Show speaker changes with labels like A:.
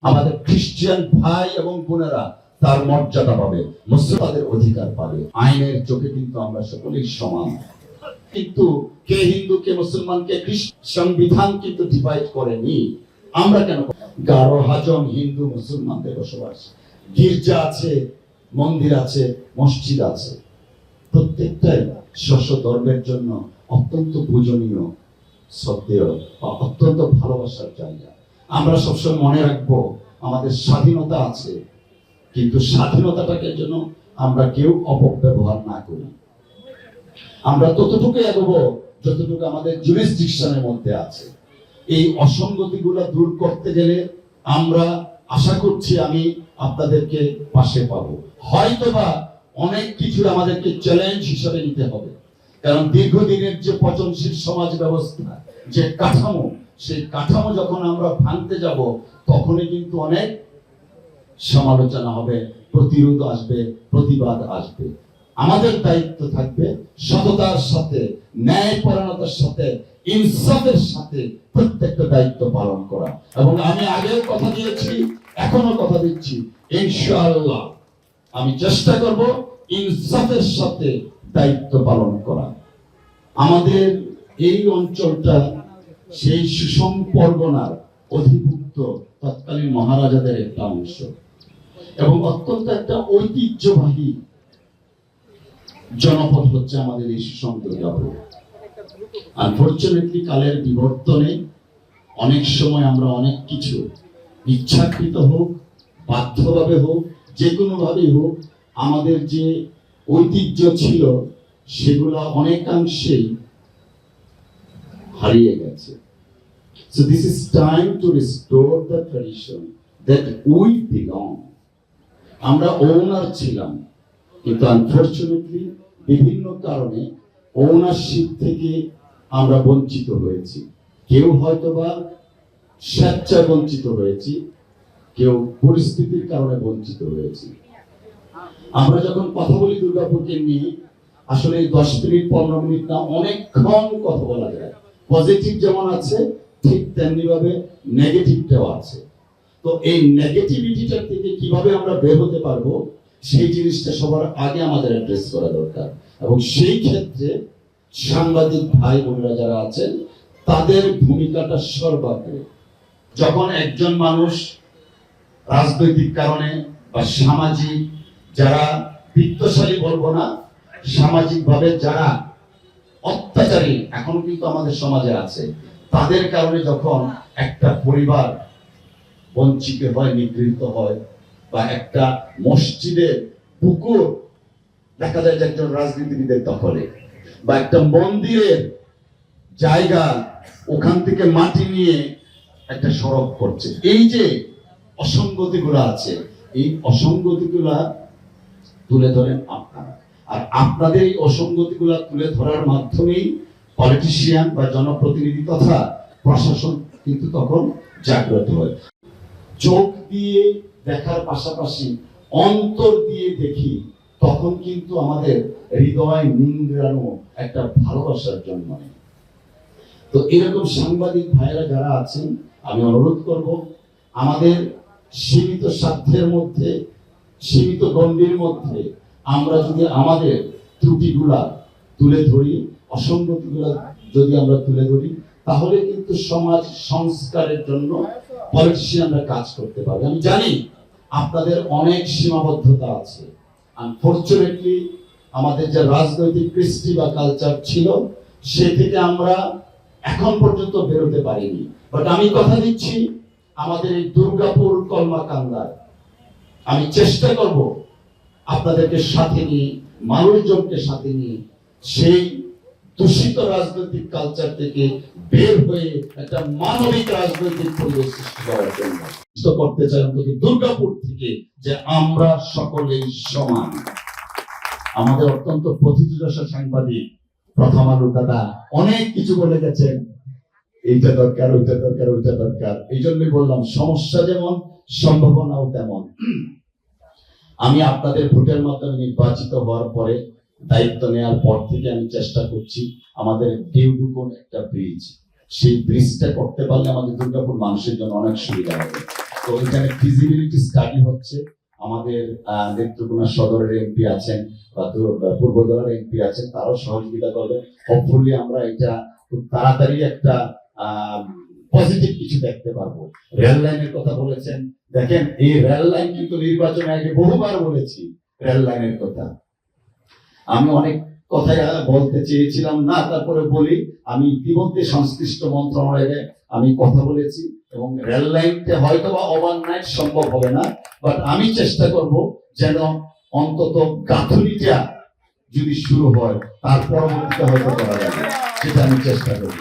A: আমাদের খ্রিস্টান ভাই এবং বোনেরা তার মর্যাদা পাবে, মুসলমানদের অধিকার পাবে। আইনের চোখে কিন্তু আমরা সকলেই সমান, কিন্তু কে হিন্দু কে মুসলমান কে খ্রিস্টান সংবিধান কিন্তু ডিভাইড করেনি। আমরা কেন? গারো হাজং হিন্দু মুসলমানদের বসবাস, গির্জা আছে, মন্দির আছে, মসজিদ আছে, প্রত্যেকটাই স্ব ধর্মের জন্য অত্যন্ত পূজনীয়, শ্রদ্ধেয় বা অত্যন্ত ভালোবাসার জায়গা। আমরা সবসময় মনে রাখবো আমাদের স্বাধীনতা আছে, কিন্তু স্বাধীনতাটাকে যেন আমরা কেউ অপব্যবহার না করি। আমরা ততটুকু এগোবো যতটুকু আমাদের জুরিসডিকশনের মধ্যে আছে। এই অসঙ্গতিগুলো দূর করতে গেলে আমরা আশা করছি আমি আপনাদেরকে পাশে পাবো। হয়তোবা অনেক কিছু আমাদেরকে চ্যালেঞ্জ হিসেবে নিতে হবে, কারণ দীর্ঘদিনের যে পচনশীল সমাজ ব্যবস্থা, যে কাঠামো, সেই কাঠামো যখন আমরা ভাঙতে যাব তখনই কিন্তু অনেক সমালোচনা হবে, প্রতিরোধ আসবে, প্রতিবাদ আসবে। আমাদের দায়িত্ব থাকবে সততার সাথে, ন্যায়পরায়ণতার সাথে, ইনসাফের সাথে প্রত্যেকটা দায়িত্ব পালন করা। এবং আমি আগেও কথা দিয়েছি, এখনো কথা দিচ্ছি, ইনশাআল্লাহ আমি চেষ্টা করব ইনসাফের সাথে দায়িত্ব পালন করা। আমাদের এই অঞ্চলটা সেই সুষম পরগনার অধিভুক্ত তৎকালীন মহারাজাদের একটা অংশ এবং অত্যন্ত একটা ঐতিহ্যবাহী জনপদ হচ্ছে আমাদের এই সুষম দুর্গাপুর। আনফরচুনেটলি কালের বিবর্তনে অনেক সময় আমরা অনেক কিছু ইচ্ছাকৃত হোক, বাধ্যভাবে হোক, যে কোনো ভাবেই হোক, আমাদের যে ঐতিহ্য ছিল সেগুলা অনেকাংশেই হারিয়ে গেছে। So this is time to restore the tradition that we belong. আমরা ওনার ছিলাম, কিন্তু আনফরচুনেটলি বিভিন্ন কারণে ওনারশিপ থেকে আমরা বঞ্চিত হয়েছি। কেউ হয়তোবা স্বেচ্ছায় বঞ্চিত হয়েছি, কেউ পরিস্থিতির কারণে বঞ্চিত হয়েছি। আমরা যখন কথা বলি দুর্গাপুরকে নিয়ে, আসলে 10 মিনিট 15 মিনিট না, অনেকক্ষণ কথা বলা যায়। পজিটিভ যেমন আছে, ঠিক তেমনি ভাবে নেগেটিভটাও আছে। তো এই নেগেটিভিটিটা থেকে কিভাবে আমরা বের হতে পারবো, সেই জিনিসটা সবার আগে আমাদের অ্যাড্রেস করা দরকার। এবং সেই ক্ষেত্রে সাংবাদিক ভাই বোনেরা যারা আছেন তাদের ভূমিকাটা সর্বাগ্রে। যখন একজন মানুষ রাজনৈতিক কারণে বা সামাজিক, যারা বিত্তশালী বলবো না, সামাজিক ভাবে যারা অত্যাচারী এখনো কিন্তু আমাদের সমাজে আছে, তাদের কারণে যখন একটা পরিবার বঞ্চিত হয়, নিগৃহীত হয়, বা একটা মসজিদের পুকুর দেখা যায় যে একজন রাজনীতিবিদের দখলে, বা একটা মন্দিরের জায়গা ওখান থেকে মাটি নিয়ে একটা সড়ক করছে, এই যে অসঙ্গতিগুলো আছে, এই অসঙ্গতিগুলা তুলে ধরেন আপনারা। আর আপনাদের এই অসঙ্গতিগুলা তুলে ধরার মাধ্যমেই পলিটিশিয়ান বা জনপ্রতিনিধি তথা প্রশাসন কিন্তু তখন জাগ্রত হয়। চোখ দিয়ে দেখার পাশাপাশি অন্তর দিয়ে দেখি, তখন কিন্তু আমাদের হৃদয় নিংড়ানো একটা ভালোবাসার জন্ম নেয়। তো এরকম সাংবাদিক ভাইয়েরা যারা আছেন, আমি অনুরোধ করব আমাদের সীমিত সাধ্যের মধ্যে, সীমিত গণ্ডির মধ্যে আমরা যদি আমাদের ত্রুটিগুলা তুলে ধরি, অসঙ্গতিগুলা যদি আমরা তুলে ধরি, তাহলে কিন্তু সমাজ সংস্কারের জন্য পলিটিশিয়ানরা কাজ করতে পারবে। আমি জানি আপনাদের অনেক সীমাবদ্ধতা আছে। আনফরচুনেটলি আমাদের যে রাজনৈতিক কৃষ্টি বা কালচার ছিল, সে থেকে আমরা এখন পর্যন্ত বেরোতে পারিনি। বাট আমি কথা দিচ্ছি, আমাদের এই দুর্গাপুর কলমাকান্দায় আমি চেষ্টা করব আপনাদেরকে সাথে নিয়ে, মানুষজনকে সাথে নিয়ে সেই দূষিত রাজনৈতিক কালচার থেকে বের হয়ে একটা মানবিক রাজনৈতিক পরিবেশ সৃষ্টি করার জন্য করতে চাই অন্তত দুর্গাপুর থেকে, যে আমরা সকলেই সমান। আমাদের অত্যন্ত প্রতিষ্ঠা সাংবাদিক প্রথম আলো দাদা অনেক কিছু বলে গেছেন, এইটা দরকার, ওইটা দরকার, ওইটা দরকার। এই জন্যই বললাম সমস্যা যেমন সম্ভাবনাও তেমন। আমি আপনাদের ভোটের মাধ্যমে নির্বাচিত হওয়ার পরে, দায়িত্ব নেওয়ার পর থেকে আমি চেষ্টা করছি আমাদের দেউডুকোন একটা ব্রিজ, সেই ব্রিজটা করতে পারলে আমাদের দুর্গাপুর মানুষের জন্য অনেক সুবিধা হবে। তো এখানে ফিজিবিলিটি স্টাডি হচ্ছে। আমাদের নেত্রকোনা সদরের এমপি আছেন বা পূর্বদলার এমপি আছেন, তারাও সহযোগিতা করবে। হোপফুলি আমরা এটা খুব তাড়াতাড়ি একটা পজিটিভ কিছু দেখতে পারবো। রেল লাইনের কথা বলেছেন, দেখেন এই রেল লাইন কিন্তু নির্বাচনের আগে বহুবার বলেছি রেল লাইনের কথা। আমি অনেক কথাই বলতে চেয়েছিলাম না, তারপরে বলি, আমি ইতিমধ্যে সংশ্লিষ্ট মন্ত্রণালয়ে আমি কথা বলেছি এবং রেল লাইনটা হয়তো বা ওভারনাইট সম্ভব হবে না, বাট আমি চেষ্টা করব যেন অন্তত গাঁথুনিটা যদি শুরু হয় তার পরবর্তীতে হয়তো করা যাবে, সেটা আমি চেষ্টা করব।